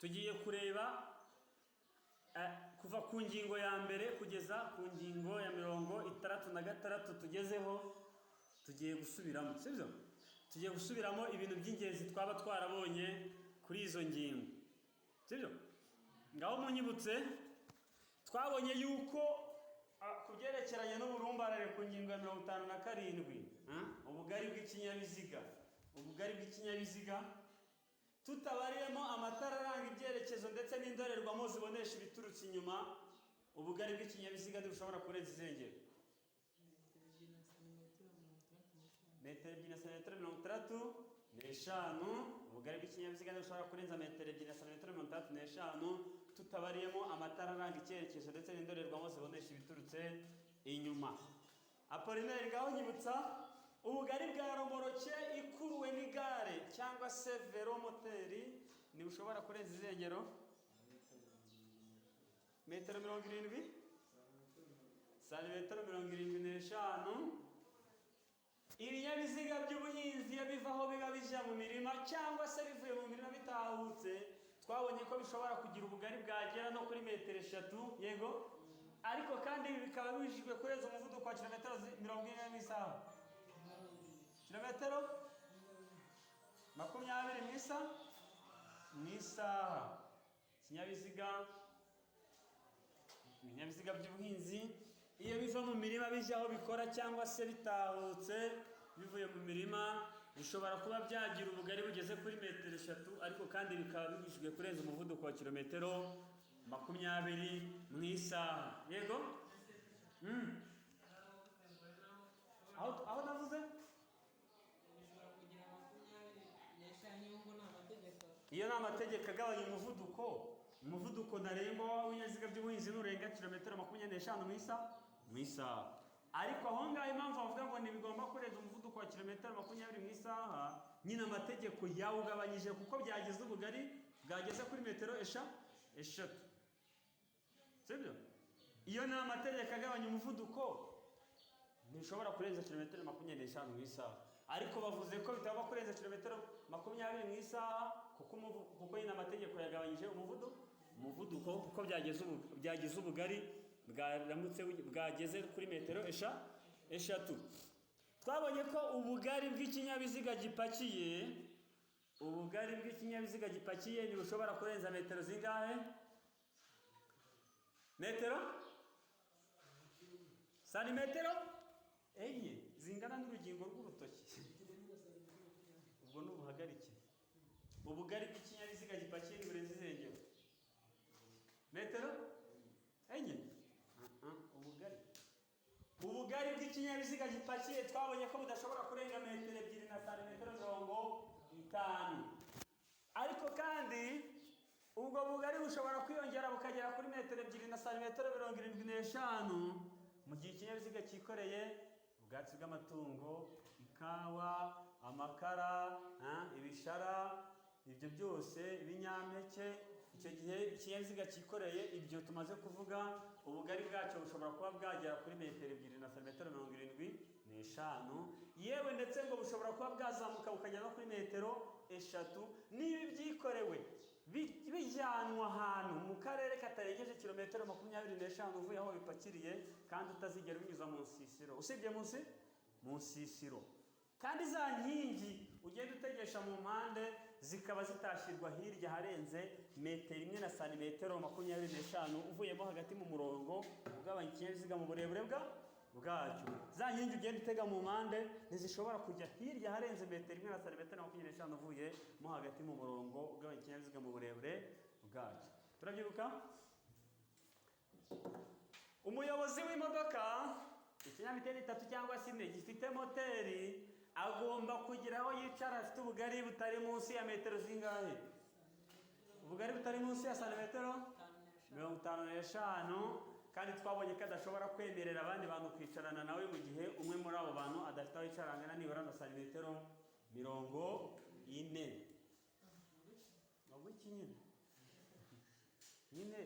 tugiye kureba kuva ku ngingo ya mbere kugeza ku ngingo ya 66 tugezeho. Tugiye gusubiramo, sibyo? Tugiye gusubiramo ibintu by'ingenzi twaba twarabonye kuri izo ngingo, sibyo? Ngaho munyibutse, twabonye yuko kubyerekeranye n'uburumbarare ku ngingo ya 57, ubugari bw'ikinyabiziga tutabariyemo amatara aranga ibyerekezo ndetse n'indorerwamo zibonesha ibiturutse inyuma, ubugari bw'ikinyabiziga ntibushobora kurenza izengero metero 2 na santimetero 35. Ubugari bw'ikinyabiziga ntibushobora kurenza metero 2 na santimetero 35, tutabariyemo amatara aranga icyerekezo ndetse n'indorerwamo zibonesha ibiturutse inyuma. Apollinaire, ngaho nyibutsa, ubugari bwa romoroke ikuruwe n'igare cyangwa se velomoteri ntibushobora kurenza izengero metero 70, santimetero 75. Ibinyabiziga by'ubuhinzi iyo bivaho biba bijya mu mirima cyangwa se bivuye mu mirima bitahutse, twabonye ko bishobora kugira ubugari bwagera no kuri metero 3, yego, ariko kandi ibi bikaba bibujijwe kurenza umuvuduko wa kilometero 40 mu isaha, kilometero 20 mu isaha. Ibinyabiziga by'ubuhinzi iyo biva mu mirima bijya aho bikora cyangwa se bitahutse bivuye mu mirima, bishobora kuba byagira ubugari bugeze kuri metero 3, ariko kandi bikaba bibujijwe kurenza umuvuduko wa kilometero 20 mu isaha, yego. Aho navuze iyo ni amategeko agabanya umuvuduko ntarengwa w'ibinyabiziga by'ubuhinzi nurenga kilometero 25 mu isaha. Ariko aho ngaho impamvu bavuga ngo ntibigomba kurenza umuvuduko wa kilometero 20 mu isaha, nyine amategeko yawugabanyije kuko byagize ubugari bwageze kuri metero 3, sibyo? Iyo ni amategeko agabanya umuvuduko, ntishobora kurenza kilometero 25 mu isaha. Ariko bavuze ko bitaba kurenza kilometero 20 mu isaha kuko nyine amategeko yagabanyije umuvuduko kuko byagize ubugari bwageze kuri metero 3. Twabonye ko ubugari bw'ikinyabiziga gipakiye ntibushobora kurenza metero zingahe? Metero? Santimetero 4 zingana n'urugingo rw'urutoki. Ubwo ni ubuhagarike. Ubugari bw'ikinyabiziga gipakiye ntiburenza izengero metero 4. Ubugari bw'ikinyabiziga gipakiye twabonye ko budashobora kurenga metero 2 na santimetero 50. Ariko kandi ubwo bugari bushobora kwiyongera bukagera kuri metero 2 na santimetero 75 mu gihe ikinyabiziga cyikoreye ubwatsi bw'amatungo, ikawa, amakara, ibishara, ibyo byose, ibinyampeke. Icyo gihe ikinyabiziga cyikoreye ibyo tumaze kuvuga, ubugari bwacyo bushobora kuba bwagera kuri metero 2 na santimetero 75, yewe ndetse ngo bushobora kuba bwazamuka bukagera no kuri metero 3 niba ibyikorewe bijyanwa ahantu mu karere katarengeje kilometero 25 uvuye aho bipakiriye, kandi utazigera unyuza mu nsisiro, usibye mu nsisiro. Kandi za nkingi ugenda utegesha mu mpande zikaba zitashyirwa hirya harenze metero 1 na santimetero 25 uvuyemo hagati mu murongo ugabanya ikinyabiziga mu burebure bwacyo. Za nkingi ugenda utega mu mpande ntizishobora kujya hirya harenze metero 1 na santimetero 25 uvuye mo hagati mu murongo ugabanya ikinyabiziga mu burebure bwacyo. Turabyibuka? Umuyobozi w'imodoka, ikinyamitende 3 cyangwa 4 gifite moteri, agomba kugira aho yicara afite ubugari butari munsi ya metero zingahe? Ubugari butari munsi ya santimetero 55. Kandi twabonye ko adashobora kwemerera abandi bantu kwicarana nawe mu gihe umwe muri abo bantu adafite aho yicarana nibura na santimetero 40. Ntabwo nyine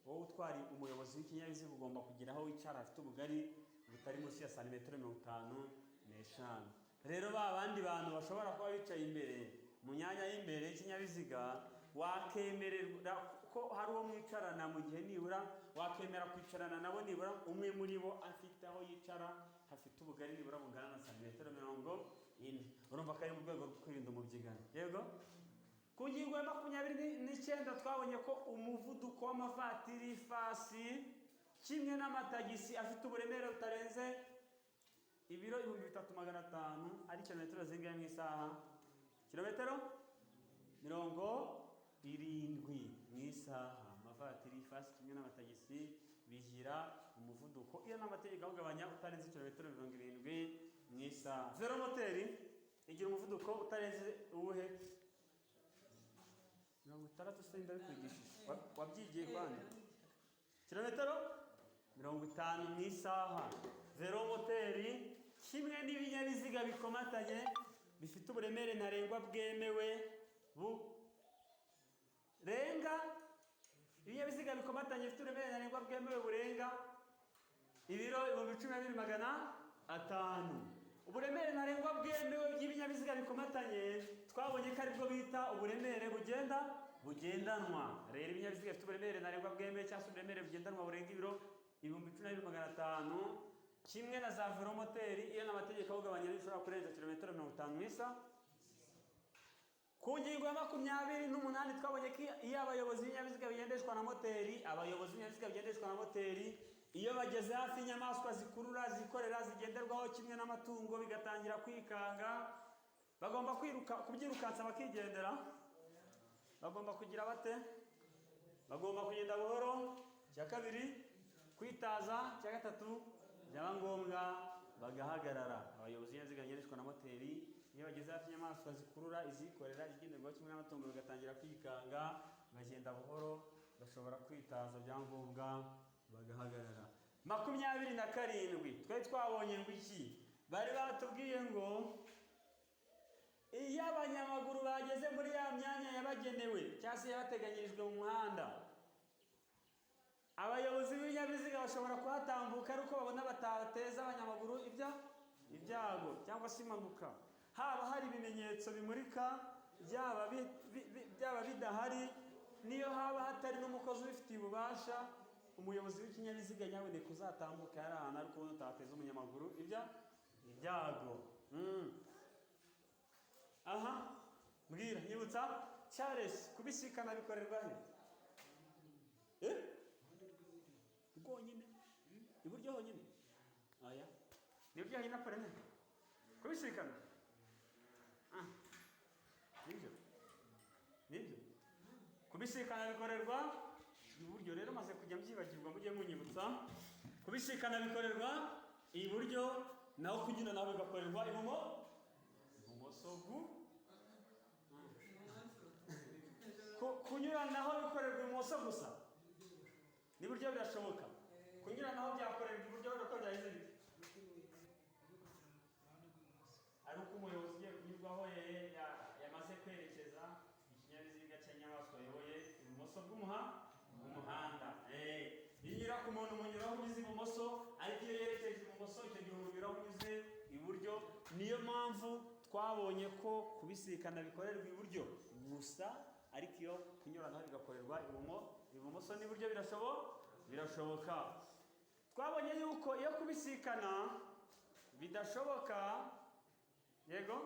wowe utwari umuyobozi w'ikinyabiziga ugomba kugira aho wicara afite ubugari butari munsi ya santimetero 55. Rero ba bandi bantu bashobora kuba bicaye imbere mu myanya y'imbere y'ikinyabiziga wakemerera ko hari uwo mwicarana mu gihe nibura wakemera kwicarana nabo nibura umwe muri bo afite aho yicara hafite ubugari nibura bungana na santimetero 40. Urumva ko ari mu rwego rwo kwirinda umubyigano. Yego, ku ngingo ya 29 twabonye ko umuvuduko w'amavatiri fasi kimwe n'amatagisi afite uburemere butarenze ibiro 3500 ari kilometero zingahe mu isaha? Kilometero 70 mu isaha. Amavatiri fasi kimwe n'amatagisi bigira umuvuduko iyo n'amategeko awugabanya utarenze kilometero 70 mu isaha. Velomoteri igira umuvuduko utarenze uwuhe? 60 se ndabikwigisha wabyigiye kwande? Kilometero 50 mu isaha. Velomoteri kimwe n'ibinyabiziga bikomatanye bifite uburemere ntarengwa bwemewe burenga ibinyabiziga bikomatanye bifite uburemere ntarengwa bwemewe burenga ibiro 12,500. Uburemere ntarengwa bwemewe bw'ibinyabiziga bikomatanye twabonye ko aribwo bita uburemere bugendanwa. Rero ibinyabiziga bifite uburemere ntarengwa bwemewe cyangwa se uburemere bugendanwa burenga ibiro 12,500 kimwe na za velomoteri iyo n'amategeko awugabanya bishobora kurenza kilometero 50 mu isaha. Ku ngingo ya 28 twabonye ko iyo abayobozi b'ibinyabiziga bigendeshwa na moteri iyo bageze hafi y'inyamaswa zikurura zikorera zigenderwaho kimwe n'amatungo bigatangira kwikanga bagomba kubyirukansa bakigendera. Bagomba kugira bate? Bagomba kugenda buhoro. Cya kabiri kwitaza. Cya gatatu byaba ngombwa bagahagarara. Abayobozi b'ibinyabiziga bigendeshwa na moteri iyo bageze hafi y'inyamaswa zikurura izikorera izigenderwaho kimwe n'amatungo bigatangira kwikanga bagenda buhoro, bashobora kwitaza byangombwa bagahagarara. 27 twari twabonye ngo iki? Bari batubwiye ngo iyo abanyamaguru bageze muri ya myanya yabagenewe cyangwa se yabateganyirijwe mu muhanda, abayobozi b'ibinyabiziga bashobora kuhatambuka ariko babona batateza abanyamaguru ibyago cyangwa se impanuka. Haba hari ibimenyetso bimurika byaba bidahari, niyo haba hatari n'umukozi ubifitiye ububasha, umuyobozi w'ikinyabiziga nyaboneka uzatambuka yari ahantu ariko ubona utateza umunyamaguru ibyago. Aha, mbwira, nyibutsa. Charles, kubisikana bikorerwa he? Rwonyine? Iburyo honyine? Aya. Ni iburyo honyine akora neza? Kubisikana? Nibyo? Kubisikana bikorerwa iburyo. Rero maze kujya mbyibagirwa mujye munyibutsa. Kubisikana bikorerwa iburyo, naho kunyura naho bigakorerwa ibumoso. Kunyura naho bikorerwa ibumoso gusa. N'iburyo birashoboka. Kunyura naho byakorerwa iburyo ariko byahize bite? Ari uko umuyobozi ugiye kunyurwaho yamaze kwerekeza ikinyabiziga cy'inyamaswa ayoboye ibumoso bw'umuhanda. Inyura ku muntu umunyuraho unyuze ibumoso, ariko iyo yerekeje ibumoso icyo gihe umunyuraho unyuze iburyo. Niyo mpamvu twabonye ko kubisikana bikorerwa iburyo gusa, ariko iyo kunyuranaho bigakorerwa ibumoso n'iburyo birashoboka. Twabonye yuko iyo kubisikana bidashoboka, yego,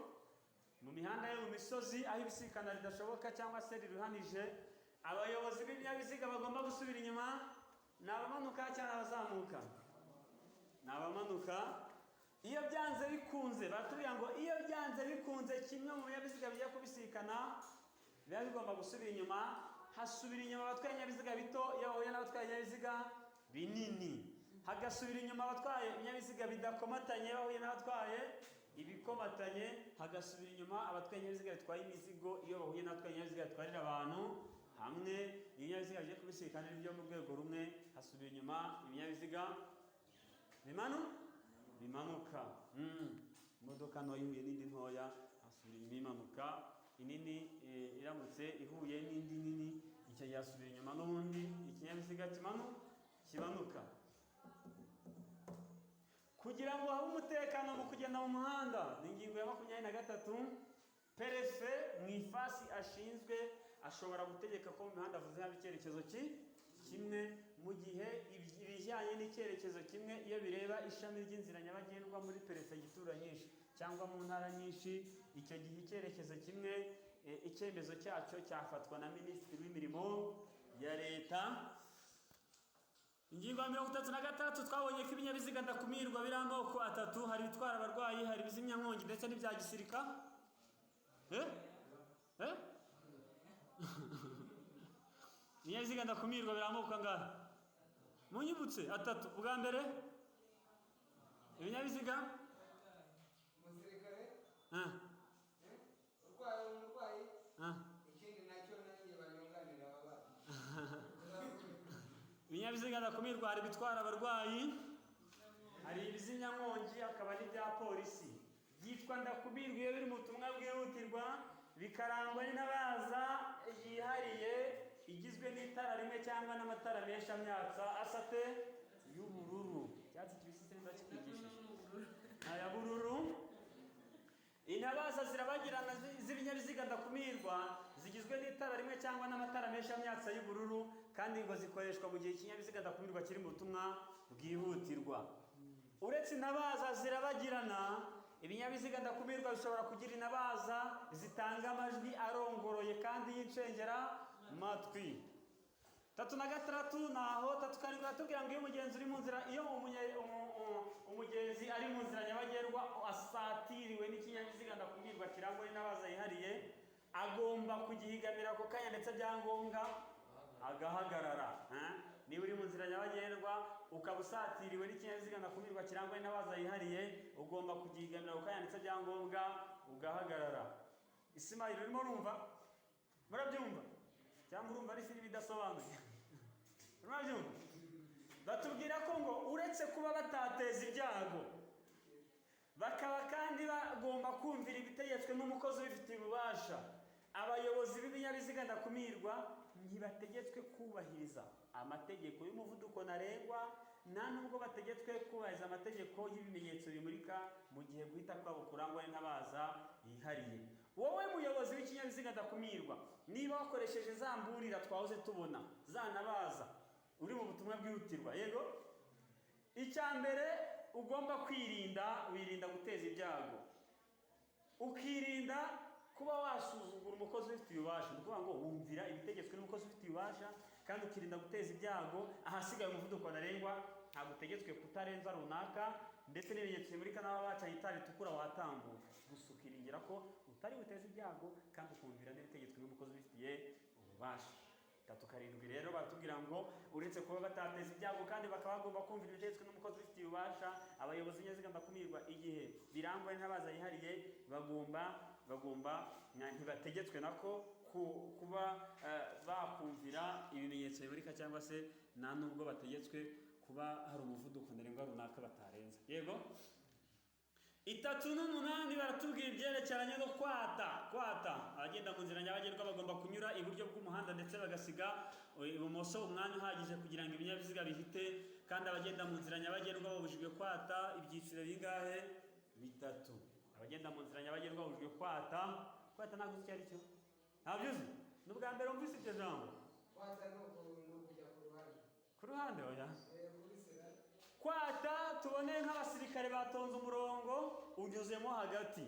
mu mihanda yo mu misozi aho ibisikana ridashoboka cyangwa se riruhanije, abayobozi b'ibinyabiziga bagomba gusubira inyuma. Ni abamanuka cyangwa abazamuka? Ni abamanuka. Iyo byanze bikunze, batubwira ngo iyo byanze bikunze kimwe mu binyabiziga bigiye kubisikana biba bigomba gusubira inyuma. Hasubira inyuma abatwaye ibinyabiziga bito iyo bahuye n'abatwaye ibinyabiziga binini. Hagasubira inyuma abatwaye ibinyabiziga bidakomatanye bahuye n'abatwaye ibikomatanye. Hagasubira inyuma abatwaye ibinyabiziga bitwaye imizigo iyo bahuye n'abatwaye ibinyabiziga bitwarira abantu hamwe. Ibinyabiziga bigiye kubisikana byo mu rwego rumwe, hasubira inyuma ibinyabiziga bimanuka. Imodoka ntoya ihuye n'indi ntoya, hasubira inyuma imanuka. Inini iramutse ihuye n'indi nini, icyo yasubira inyuma n'ubundi ikinyabiziga kimanuka. Kugira ngo habe umutekano mu kugenda mu muhanda, ni ingingo ya 23. Perefe mu ifasi ashinzwe ashobora gutegeka ko mu mihanda avuze haba icyerekezo kimwe, mu gihe ibijyanye n'icyerekezo kimwe iyo bireba ishami ry'inzira nyabagendwa muri perefegitura nyinshi cyangwa mu ntara nyinshi, icyo gihe icyerekezo kimwe icyemezo cyacyo cyafatwa na minisitiri w'imirimo ya leta. Ingingo ya 36 twabonye ko ibinyabiziga ndakumirwa biri amoko atatu: hari ibitwara abarwayi, hari ibizimyankongi ndetse n'ibya gisirikare. Ibinyabiziga ndakumirwa biri amoko angahe? Munyibutse atatu. Bwa mbere ibinyabiziga umusirikare umurwayi ikindi nacyo nanjye banyunganira abana. Ibinyabiziga ndakumirwa hari ibitwara abarwayi, hari ibizimyankongi, hakaba n'ibya polisi. Byitwa ndakumirwa iyo biri mu butumwa bwihutirwa, bikarangwa n'intabaza yihariye igizwe n'itara rimwe cyangwa n'amatara menshi amyatsa asate y'ubururu. Cyatsi kibisi se ndakikigishije aya bururu. Intabaza zirabagirana z'ibinyabiziga ndakumirwa zigizwe n'itara rimwe cyangwa n'amatara menshi amyatsa y'ubururu, kandi ngo zikoreshwa mu gihe ikinyabiziga ndakumirwa kiri mu butumwa bwihutirwa. Uretse intabaza zirabagirana, ibinyabiziga ndakumirwa bishobora kugira intabaza zitanga amajwi arongoroye kandi y'incengera matwi. 36 naho 37 batubwira ngo iyo umugenzi uri mu nzira, iyo umugenzi ari mu nzira nyabagendwa asatiriwe n'ikinyabiziga ndakumirwa kirangwa n'intabaza yihariye, agomba kugihigamira ako kanya ndetse byangombwa agahagarara. Niba uri mu nzira nyabagendwa ukaba usatiriwe n'ikinyabiziga ndakumirwa kirangwa n'intabaza yihariye, ugomba kugihigamira ako kanya ndetse byangombwa ugahagarara. Ismail, urimo urumva? Murabyumva cyangwa urumva ari filimi idasobanuye? Murabyumva? Batubwira ko ngo uretse kuba batateza ibyago, bakaba kandi bagomba kumvira ibitegetswe n'umukozi ubifitiye ububasha. Abayobozi b'ibinyabiziga ndakumirwa ntibategetswe kubahiriza amategeko y'umuvuduko ntarengwa, nta nubwo bategetswe kubahiriza amategeko y'ibimenyetso bimurika mu gihe guhita kwabo kurangwa n'intabaza yihariye. Wowe muyobozi w'ikinyabiziga ndakumirwa, niba wakoresheje za mburira twahoze tubona, za ntabaza, uri mu butumwa bwihutirwa, yego, icya mbere ugomba wirinda guteza ibyago, ukirinda kuba wasuzugura umukozi ubifitiye ububasha. Ni ukuvuga ngo wumvira ibitegetswe n'umukozi ubifitiye ububasha, kandi ukirinda guteza ibyago. Ahasigaye umuvuduko ntarengwa ntabwo utegetswe kutarenza runaka, ndetse n'ibimenyetso bimurika n'aba bacanye itara ritukura watambuka. Gusa ukiringira ko utari buteze ibyago kandi ukumvira n'ibitegetswe n'umukozi ubifitiye ububasha. 37 rero batubwira ngo uretse kuba batateza ibyago kandi bakaba bagomba kumvira ibitegetswe n'umukozi ubifitiye ububasha, abayobozi b'ibinyabiziga ndakumirwa igihe birangwa n'intabaza yihariye ntibategetswe nako kuba bakumvira ibimenyetso bimurika, cyangwa se nta nubwo bategetswe kuba hari umuvuduko ntarengwa runaka batarenza. Yego. 38 baratubwira ibyerekeranye no kwata. Abagenda mu nzira nyabagendwa bagomba kunyura iburyo bw'umuhanda ndetse bagasiga ibumoso umwanya uhagije kugira ngo ibinyabiziga bihite, kandi abagenda mu nzira nyabagendwa babujijwe kwata. Ibyiciro bingahe? 3. Abagenda mu nzira nyabagendwa babujijwe kwata ntabwo uzi icyo ari cyo? Ntabyo uzi? Ni ubwa mbere wumvise iryo jambo? Kwata no kujya ku ruhande oya. Kwata tubone nk'abasirikare batonze umurongo unyuzemo hagati,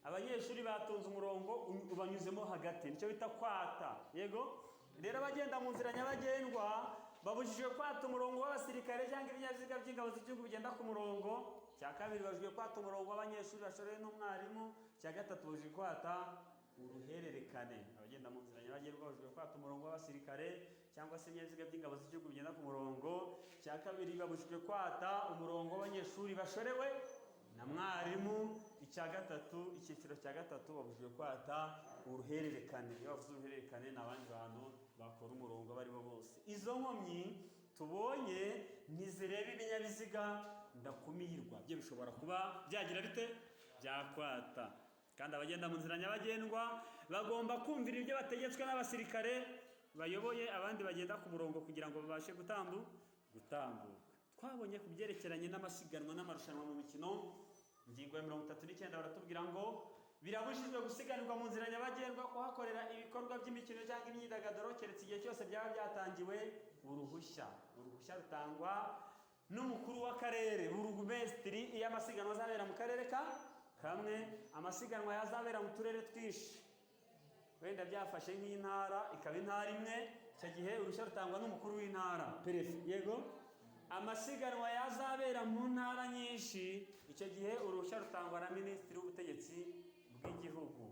abanyeshuri batonze umurongo ubanyuzemo hagati, nicyo bita kwata. Yego. Rero abagenda mu nzira nyabagendwa babujijwe kwata umurongo w'abasirikare cyangwa ibinyabiziga by'ingabo z'igihugu bigenda ku murongo. Cya kabiri babujijwe kwata umurongo w'abanyeshuri bashorewe n'umwarimu. Cya gatatu babujijwe kwata uruhererekane. Abagenda mu nzira nyabagendwa babujijwe kwata umurongo w'abasirikare cyangwa se ibinyabiziga by'ingabo z'igihugu bigenda ku murongo. Cya kabiri babujijwe kwata umurongo w'abanyeshuri bashorewe na mwarimu. Icyiciro cya gatatu babujijwe kwata uruhererekane. Iyo bavuze uruhererekane ni abandi bantu bakora umurongo abo ari bo bose. Izo nkomyi tubonye ntizireba ibinyabiziga ndakumirwa, byo bishobora kuba byagira bite? Byakwata. Kandi abagenda mu nzira nyabagendwa bagomba kumvira ibyo bategetswe n'abasirikare bayoboye abandi bagenda ku murongo kugira ngo babashe gutambuka. Twabonye ku byerekeranye n'amasiganwa n'amarushanwa mu mikino, ingingo ya 39 baratubwira ngo birabujijwe gusiganirwa mu nzira nyabagendwa, kuhakorera ibikorwa by'imikino cyangwa imyidagaduro keretse igihe cyose byaba byatangiwe uruhushya. Uruhushya rutangwa n'umukuru w'akarere, burugumesitiri, iyo amasiganwa azabera mu karere kamwe. Amasiganwa yazabera mu turere twinshi, wenda byafashe nk'intara ikaba intara imwe, icyo gihe uruhushya rutangwa n'umukuru w'intara, perefe. Yego, amasiganwa yazabera mu ntara nyinshi, icyo gihe uruhushya rutangwa na minisitiri w'ubutegetsi bw'igihugu.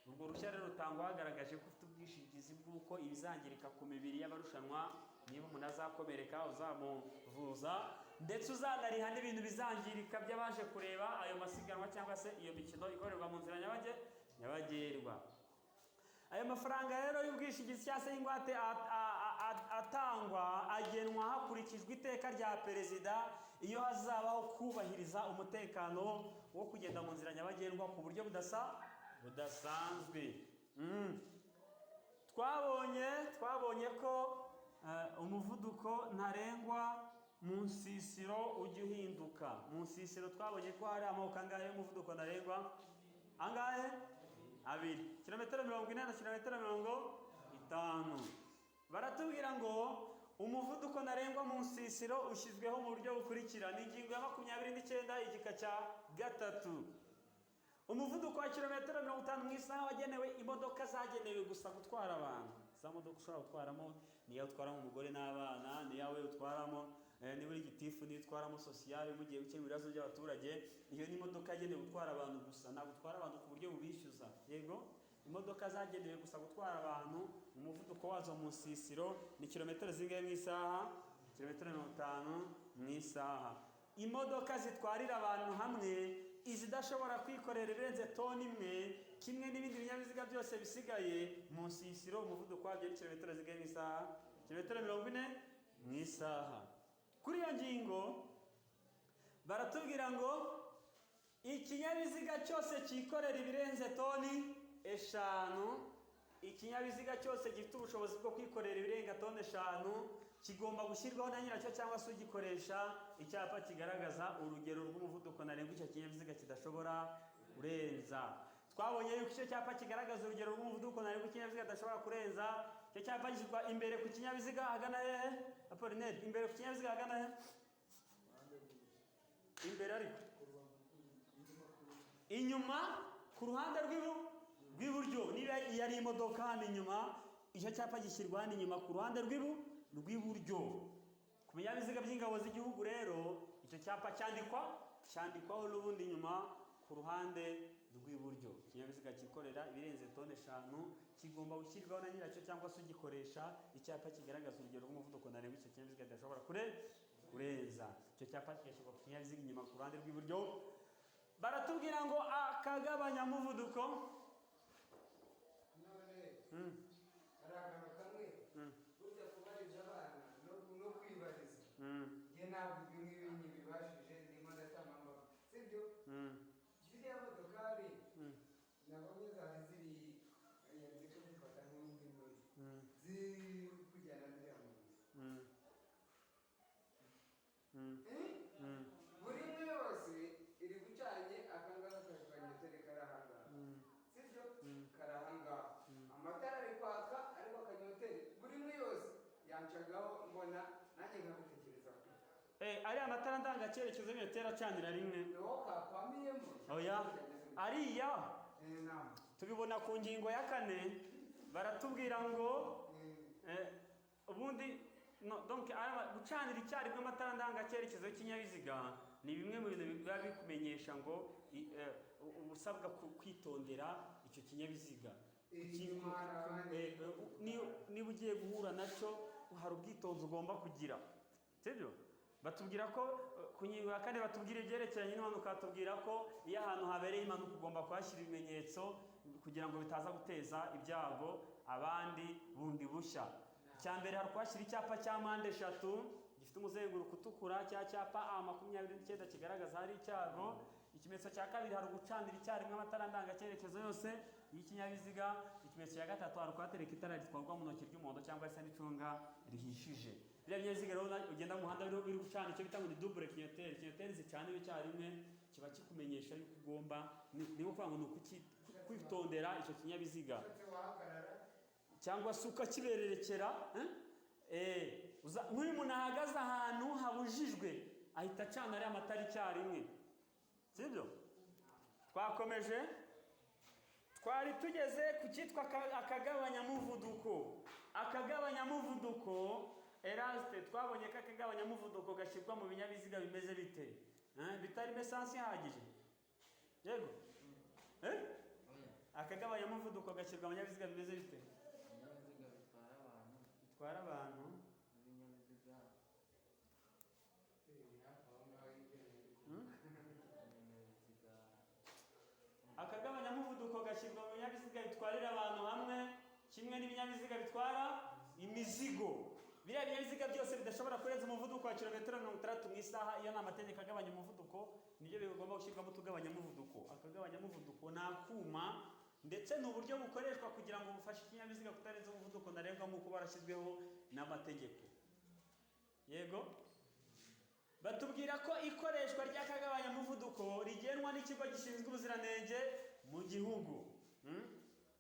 Urwo ruhushya rero rutangwa hagaragaje ko ufite ubwishingizi bw'uko ibizangirika ku mibiri y'abarushanwa, niba umuntu azakomereka uzamuvuza, ndetse uzanariha n'ibintu bizangirika by'abaje kureba ayo masiganwa cyangwa se iyo mikino ikorerwa mu nzira nyabagendwa. Ayo mafaranga rero y'ubwishingizi cyangwa se y'ingwate atangwa agenwa hakurikijwe iteka rya perezida iyo hazabaho kubahiriza umutekano wo kugenda mu nzira nyabagendwa ku buryo budasanzwe. Twabonye ko umuvuduko ntarengwa mu nsisiro ujya uhinduka. Mu nsisiro twabonye ko hari amoko angahe y'umuvuduko ntarengwa? Angahe? 2, kilometero 40 na kilometero 50. Baratubwira ngo umuvuduko ntarengwa mu nsisiro ushyizweho mu buryo bukurikira. Ni ingingo ya 29 igika cya 3. Umuvuduko wa kilometero 50 mu isaha wagenewe imodoka zagenewe gusa gutwara abantu. Za modoka ushobora gutwaramo niyo utwaramo umugore n'abana, niyo yawe utwaramo niba uri gitifu, niyo utwaramo sosiyale mugiye gukemura ibibazo by'abaturage. Iyo ni imodoka yagenewe gutwara abantu gusa, ntabwo utwara abantu ku buryo bubishyuza. Yego, imodoka zagenewe gusa gutwara abantu, umuvuduko wazo mu nsisiro ni kilometero zingahe mu isaha? Kilometero 50 mu isaha. Imodoka zitwarira abantu hamwe, izidashobora kwikorera ibirenze toni imwe, kimwe n'ibindi binyabiziga byose bisigaye mu nsisiro, umuvuduko wabyo ni kilometero zingahe mu isaha? Kilometero 40 mu isaha. Kuri iyo ngingo baratubwira ngo ikinyabiziga cyose cyikorera ibirenze toni 5, ikinyabiziga cyose gifite ubushobozi bwo kwikorera ibirenga toni 5 kigomba gushyirwaho na nyiracyo cyangwa se ugikoresha icyapa kigaragaza urugero rw'umuvuduko ntarengwa icyo kinyabiziga kidashobora kurenza. Twabonye yuko icyo cyapa kigaragaza urugero rw'umuvuduko ntarengwa ikinyabiziga kidashobora kurenza. Icyo cyapa gishyirwa imbere ku kinyabiziga ahagana hehe? Apolineri, imbere ku kinyabiziga ahagana hehe? Imbere ariko inyuma ku ruhande rw'iburyo. Niba yari imodoka hano inyuma, icyo cyapa gishyirwa hano inyuma ku ruhande rw'iburyo. Ku binyabiziga by'ingabo z'igihugu rero icyo cyapa cyandikwaho n'ubundi inyuma ku ruhande rw'iburyo. Ikinyabiziga cyikorera ibirenze toni 5 kigomba gushyirwaho na nyiracyo cyangwa se ugikoresha icyapa kigaragaza urugero rw'umuvuduko ntarengwa icyo kinyabiziga kidashobora kurenza. Icyo cyapa kigashyirwa ku kinyabiziga inyuma ku ruhande rw'iburyo. Baratubwira ngo akagabanya umuvuduko ntabwo ibyo ngibyo bibashije, ndimo ndatamama, sibyo? Ziriya modokari nabonye zari ziri zifata nk'indimi ziri kujyana ziriya mu nzu. Buri imwe yose iri gucanye akangaka kanyoteri karahangaha, sibyo? Karahangaha, amatara ari kwaka ariko akanyoteri buri imwe yose yancagaho, mbona nanjye nkabitekereza kure. Ari amatara ndangacyerekezo y'imyoteri acanira rimwe. Oya, ariya tubibona ku ngingo ya 4. Baratubwira ngo ubundi donc gucanira icyarimwe amatara ndangacyerekezo y'ikinyabiziga ni bimwe mu bintu biba bikumenyesha ngo ubusabwa kwitondera icyo kinyabiziga. Niba ugiye guhura nacyo hari ubwitonzi ugomba kugira, sibyo? Batubwira ko ku ngingo ya 4 batubwira ibyerekeranye n'impanuka. Batubwira ko iyo ahantu habereye impanuka ugomba kuhashyira ibimenyetso kugira ngo bitaza guteza ibyago abandi bundi bushya. Icya mbere hari kuhashyira icyapa cya mpande 3 gifite umuzenguruko utukura, cya cyapa A29 kigaragaza hari icyago. Ikimenyetso cya 2 hari gucanira icyarimwe amatara ndangacyerekezo yose y'ikinyabiziga. Ikimenyetso cya 3 hari kuhatereka itara ritwarwa mu ntoki ry'umuhondo cyangwa se n'icunga rihishije. Biriya binyabiziga rero ugenda mu muhanda biri gucana icyo bita ngo ni double kinyoteri. Kinyoteri zicaniwe icyarimwe kiba kikumenyesha yuko ugomba, niba kuvuga ngo ni kwitondera icyo kinyabiziga Ndetse wahagarara cyangwa se ukakibererekera nk'uyu muntu ahagaze ahantu habujijwe ahita acana ariya amatara icyarimwe, sibyo? Twakomeje, twari tugeze ku cyitwa akagabanyamuvuduko. Akagabanyamuvuduko, Eraste, twabonye ko akagabanyamuvuduko gashyirwa mu binyabiziga bimeze bite? Bitarimo esansi ihagije, yego? Akagabanyamuvuduko gashyirwa mu binyabiziga bimeze bite? Ibinyabiziga bitwara abantu, ibinyabiziga akagabanyamuvuduko gashyirwa mu binyabiziga bitwarira abantu hamwe, kimwe n'ibinyabiziga bitwara imizigo. Biriya binyabiziga byose bidashobora kurenza umuvuduko wa kilometero 60 mu isaha, iyo ni amategeko agabanya umuvuduko, nibyo bigomba gushyirwamo utugabanyamuvuduko. Akagabanyamuvuduko ni akuma ndetse ni uburyo bukoreshwa kugira ngo bufashe ikinyabiziga kutarenza umuvuduko ntarengwa nk'uko barashyizweho n'amategeko, yego? Batubwira ko ikoreshwa ry'akagabanyamuvuduko rigenwa n'ikigo gishinzwe ubuziranenge mu gihugu,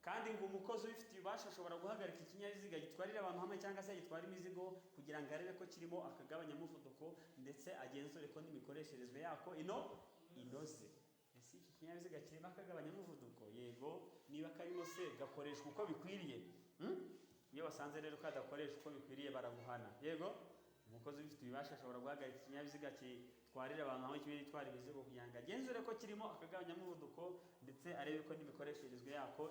kandi ngo umukozi ubifitiye ububasha ashobora guhagarika ikinyabiziga gitwarira abantu hamwe cyangwa se gitwara imizigo kugira ngo arebe ko kirimo akagabanyamuvuduko ndetse agenzure ko n'imikoresherezwe yako inoze. Ese iki kinyabiziga kirimo akagabanyamuvuduko? Yego. Niba karimo se gakoreshwa uko bikwiriye? Iyo basanze rero kadakoresha uko bikwiriye baraguhana, yego? Umukozi ubifitiye ububasha ashobora guhagarika ikinyabiziga gitwarira abantu hamwe kimwe gitwara imizigo kugira ngo agenzure ko kirimo akagabanyamuvuduko ndetse arebe ko n'imikoresherezwe yako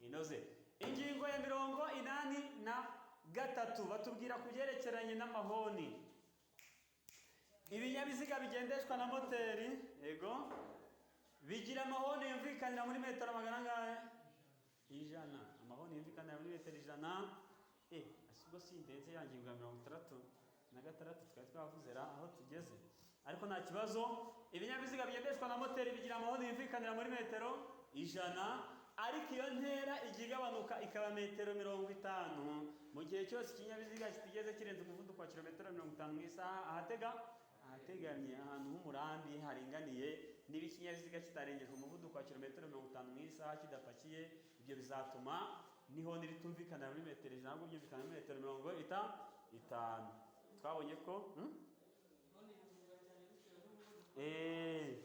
inoze. Ingingo ya 83 batubwira ku byerekeranye n'amahoni. Ibinyabiziga bigendeshwa na moteri, yego, bigira amahoni yumvikanira muri metero magana angahe? 100. Amahoni yumvikanira muri metero 100. Asubwo sindenze yangingo ya 66 twari twavuze aho tugeze, ariko nta kibazo. Ibinyabiziga bigendeshwa na moteri bigira amahoni yumvikanira muri metero 100, ariko iyo ntera igiye igabanuka ikaba metero 50 mu gihe cyose ikinyabiziga kitigeze kirenza umuvuduko wa kilometero 50 mu isaha ahateganye ahantu h'umurambi haringaniye. Niba ikinyabiziga kitarengeje umuvuduko wa kilometero 50 mu isaha kidapakiye, ibyo bizatuma n'ihoni ritumvikana muri metero 100 ahubwo byumvikana muri metero 50. Twabonye ko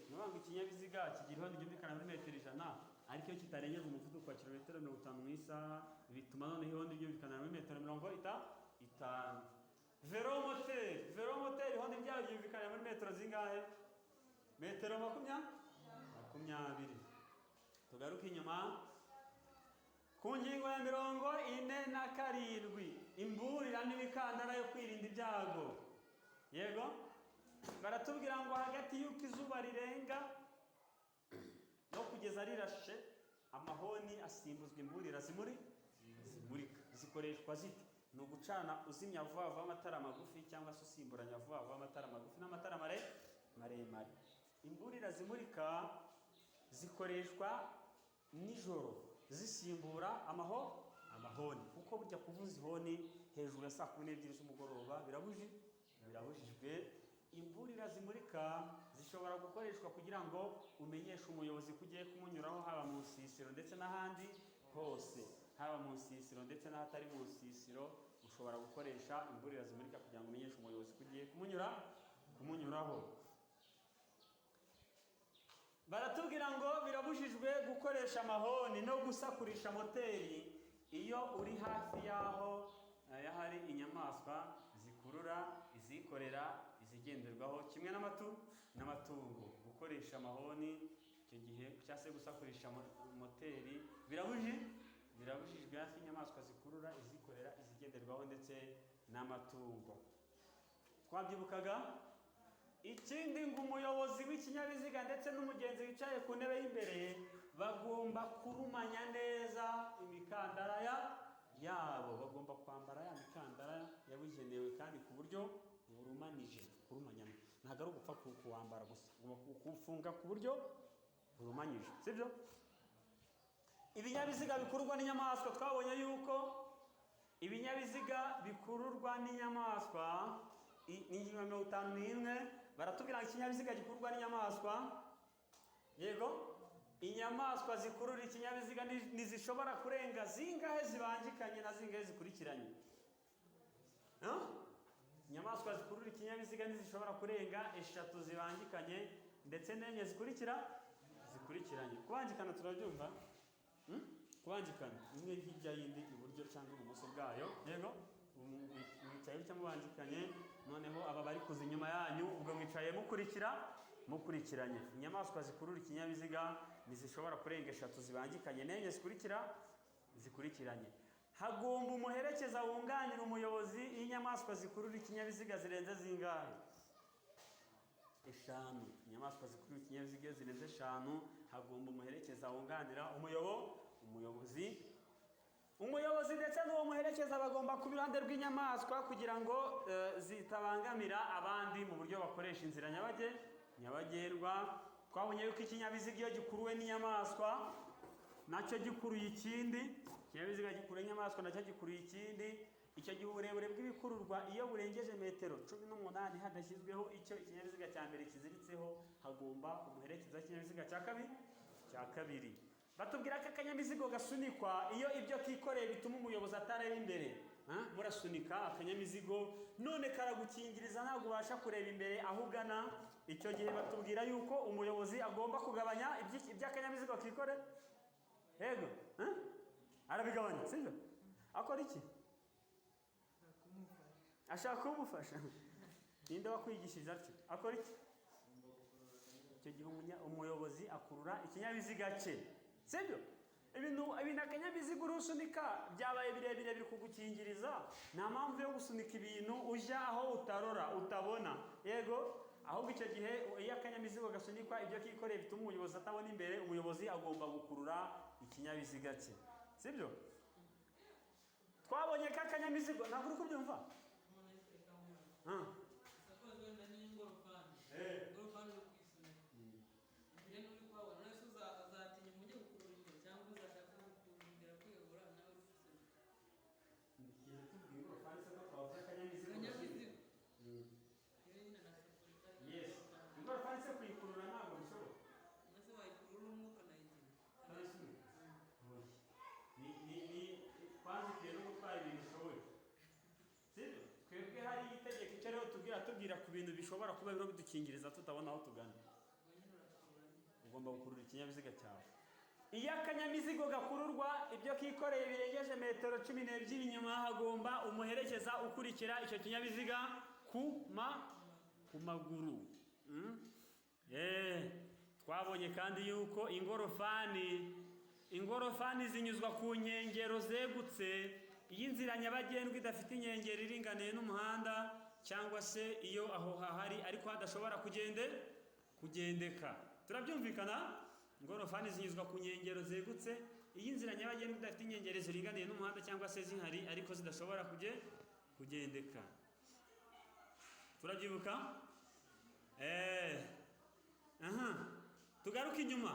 nubanga ikinyabiziga kigira ihoni ryumvikana muri metero 100, ariko iyo kitarengeje umuvuduko wa kilometero 50 mu isaha bituma none ihoni ryumvikana muri metero 50. Velomoteri ihoni ryayo ryumvikana muri metero zingahe? Metero 20. Tugaruke inyuma ku ngingo ya 47, imburira n'imikandara yo kwirinda ibyago, yego? Baratubwira ngo hagati y'uko izuba rirenga no kugeza rirashe, amahoni asimbuzwa imburira zimurika. Zikoreshwa zite? Ni ugucana uzimya vuba vuba amatara magufi cyangwa se usimburanya vuba vuba amatara magufi n'amatara maremare. Imburira zimurika zikoreshwa nijoro zisimbura amahoni, kuko burya kuvuza ihoni hejuru ya saa 12 z'umugoroba birabujijwe. Imburira zimurika zishobora gukoreshwa kugira ngo umenyeshe umuyobozi ko ugiye kumunyuraho, haba mu nsisiro ndetse n'ahandi hose, haba mu nsisiro ndetse n'ahatari mu nsisiro. Ushobora gukoresha imburira zimurika kugira ngo umenyeshe umuyobozi ko ugiye kumunyuraho. Baratubwira ngo birabujijwe gukoresha amahoni no gusakurisha moteri iyo uri hafi y'aho hari inyamaswa zikurura, izikorera, izigenderwaho, kimwe n'amatungo. Gukoresha amahoni icyo gihe cyangwa se gusakurisha moteri birabujijwe hafi y'inyamaswa zikurura, izikorera, izigenderwaho ndetse n'amatungo. Twabyibukaga. Ikindi ngo umuyobozi w'ikinyabiziga ndetse n'umugenzi wicaye ku ntebe y'imbere bagomba kurumanya neza imikandara yabo. Bagomba kwambara ya mikandara yabugenewe kandi ku buryo burumanije. Kurumanya ntabwo ari ugupfa kuwambara gusa, ugomba kuwufunga ku buryo burumanyije, sibyo? Ibinyabiziga bikururwa n'inyamaswa, twabonye yuko ibinyabiziga bikururwa n'inyamaswa ni ingingo ya 51. Baratubwira ngo ikinyabiziga gikururwa n'inyamaswa, yego, inyamaswa zikurura ikinyabiziga ntizishobora kurenga zingahe zibangikanye na zingahe zikurikiranye? Inyamaswa zikurura ikinyabiziga ntizishobora kurenga 3 zibangikanye ndetse n'4 zikurikiranye. Kubangikana turabyumva? Kubangikana imwe hirya y'indi iburyo cyangwa ibumoso bwayo, yego mwicaye bityo mubangikanye, noneho aba bari kuza inyuma yanyu, ubwo mwicaye mukurikiranye. Inyamaswa zikurura ikinyabiziga ntizishobora kurenga 3 zibangikanye n'4 zikurikiranye. Hagomba umuherekeza wunganira umuyobozi y'inyamaswa zikurura ikinyabiziga zirenze zingahe? 5. Inyamaswa zikurura ikinyabiziga zirenze 5 hagomba umuherekeza wunganira umuyobozi ndetse n'uwo muherekeza bagomba kuba iruhande rw'inyamaswa kugira ngo zitabangamira abandi mu buryo bakoresha inzira nyabagendwa. Twabonye yuko ikinyabiziga iyo gikuruwe n'inyamaswa nacyo gikuruye ikindi, ikinyabiziga gikuruye inyamaswa nacyo gikuruye ikindi, icyo gihe uburebure bw'ibikururwa iyo burengeje metero 18 hadashyizweho icyo ikinyabiziga cya mbere kiziritseho, hagomba umuherekeza w'ikinyabiziga cya kabiri. Batubwira ko akanyamizigo gasunikwa iyo ibyo kikoreye bituma umuyobozi atareba imbere. Murasunika akanyamizigo none karagukingiriza ntabwo ubasha kureba imbere aho ugana, icyo gihe batubwira yuko umuyobozi agomba kugabanya iby'akanyamizigo kikore. Yego arabigabanya, sibyo? Akora iki? Ashaka kumufasha. Ninde wakwigishije atyo? Akora iki? Icyo gihe umuyobozi akurura ikinyabiziga cye, sibyo? Ibintu akanyamizigo urusunika byabaye birebire biri kugukingiriza, nta mpamvu yo gusunika ibintu ujya aho utabona, yego? Ahubwo icyo gihe iyo akanyamizigo gasunikwa ibyo kikoreye bituma umuyobozi atabona imbere, umuyobozi agomba gukurura ikinyabiziga cye, sibyo? Twabonye ko akanyamizigo ntabwo uri kubyumva. Tubwira ku bintu bishobora kuba biro bidukingiriza tutabona aho tugana. Ugomba gukurura ikinyabiziga cyawe. Iyo akanyamizigo gakururwa ibyo kikoreye birengeje metero 12 inyuma, hagomba umuherekeza ukurikira icyo kinyabiziga ku maguru. Twabonye kandi yuko ingorofani zinyuzwa ku nkengero zegutse iyo inzira nyabagendwa idafite inkengero iringaniye n'umuhanda, cyangwa se iyo aho hahari ariko hadashobora kugendeka. Turabyumvikana? Ingorofani zinyuzwa ku nkengero zegutse iyo inzira nyabagendwa idafite inkengero ziringaniye n'umuhanda cyangwa se zihari ariko zidashobora kugendeka. Turabyibuka? Tugaruke inyuma.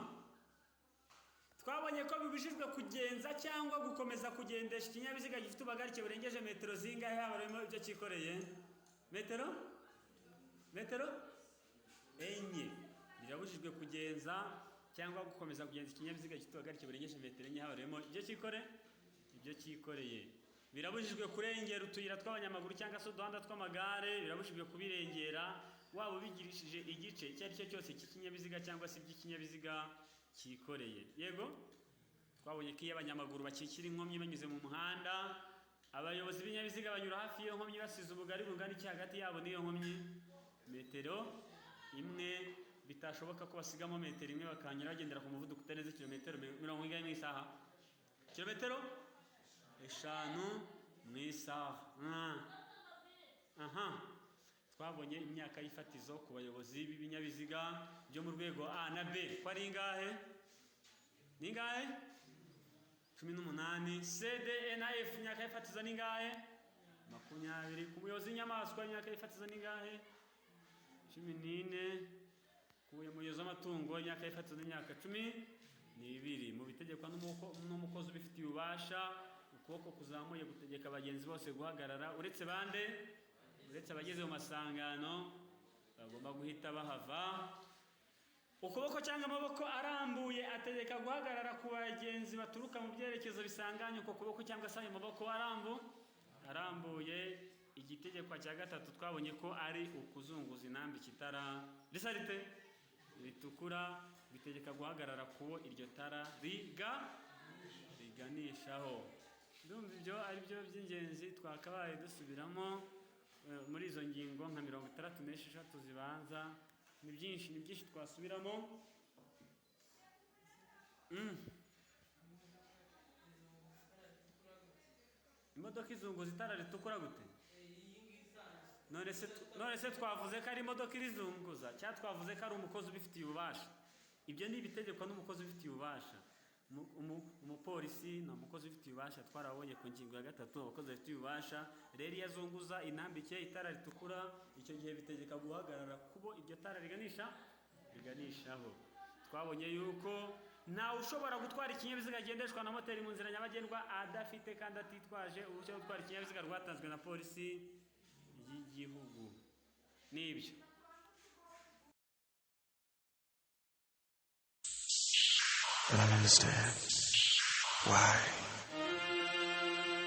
Twabonye ko bibujijwe kugenza cyangwa gukomeza kugendesha ikinyabiziga gifite ubuhagarike burengeje metero zingahe habarimo ibyo kikoreye? Metero 4. Birabujijwe kugenza cyangwa gukomeza kugenza ikinyabiziga gifite ubuhagarike burengeje metero 4 habarimo ibyo kikoreye. Birabujijwe kurengera utuyira tw'abanyamaguru cyangwa se uduhanda tw'amagare, birabujijwe kubirengera waba ubigirishije igice icyo ari cyo cyose cy'ikinyabiziga cyangwa se by'ikinyabiziga kikoreye. Yego? Twabonye ko iyo abanyamaguru bakikira inkomyi banyuze mu muhanda, abayobozi b'ibinyabiziga banyura hafi y'iyo nkomyi basize ubugari bungana iki hagati yabo n'iyo nkomyi? Metero 1. Bitashoboka ko basigamo metero 1 bakanyura bagendera ku muvuduko utarenze kilometero 40 mu isaha. Kilometero 5 mu isaha. Twabonye imyaka y'ifatizo ku bayobozi b'ibinyabiziga byo mu rwego A na B ko ari ingahe? Ni ingahe? 18. C, D, E na F imyaka y'ifatizo ni ingahe? 20. Ku muyobozi w'inyamaswa imyaka y'ifatizo ni ingahe? 14. Ku muyobozi w'amatungo imyaka y'ifatizo ni imyaka 12. Mu bitegekwa n'umukozi ubifitiye ububasha, ukuboko kuzamuye gutegeka abagenzi bose guhagarara uretse bande? Uretse abageze mu masangano bagomba guhita bahava. ukuboko cyangwa amaboko arambuye ategeka guhagarara ku bagenzi baturuka mu byerekezo bisanganye uko kuboko cyangwa se ayo maboko arambuye. Igitegekwa cya gatatu twabonye ko ari ukuzunguza inambike itara risa rite ritukura, bitegeka guhagarara kuwo iryo tara riganishaho. Ndumva ibyo ari byo by'ingenzi twakabaye dusubiramo muri izo ngingo nka 36 zibanza. Ni byinshi twasubiramo. Imodoka izunguza itara ritukura gute? None se twavuze ko ari imodoka irizunguza cyangwa twavuze ko ari umukozi ubifitiye ububasha? Ibyo ni ibitegekwa n'umukozi ubifitiye ububasha. Umupolisi ni umukozi ubifitiye ububasha, twarabonye ku ngingo ya 3 abakozi bafitiye ububasha. Rero iyo azunguza inambike itara ritukura, icyo gihe bitegeka guhagarara kubo iryo tara riganishaho. Twabonye yuko ntawe ushobora gutwara ikinyabiziga agendeshwa na moteri mu nzira nyabagendwa adafite kandi atitwaje uruhushya rwo gutwara ikinyabiziga rwatanzwe na polisi y'igihugu. Nibyo. I don't understand why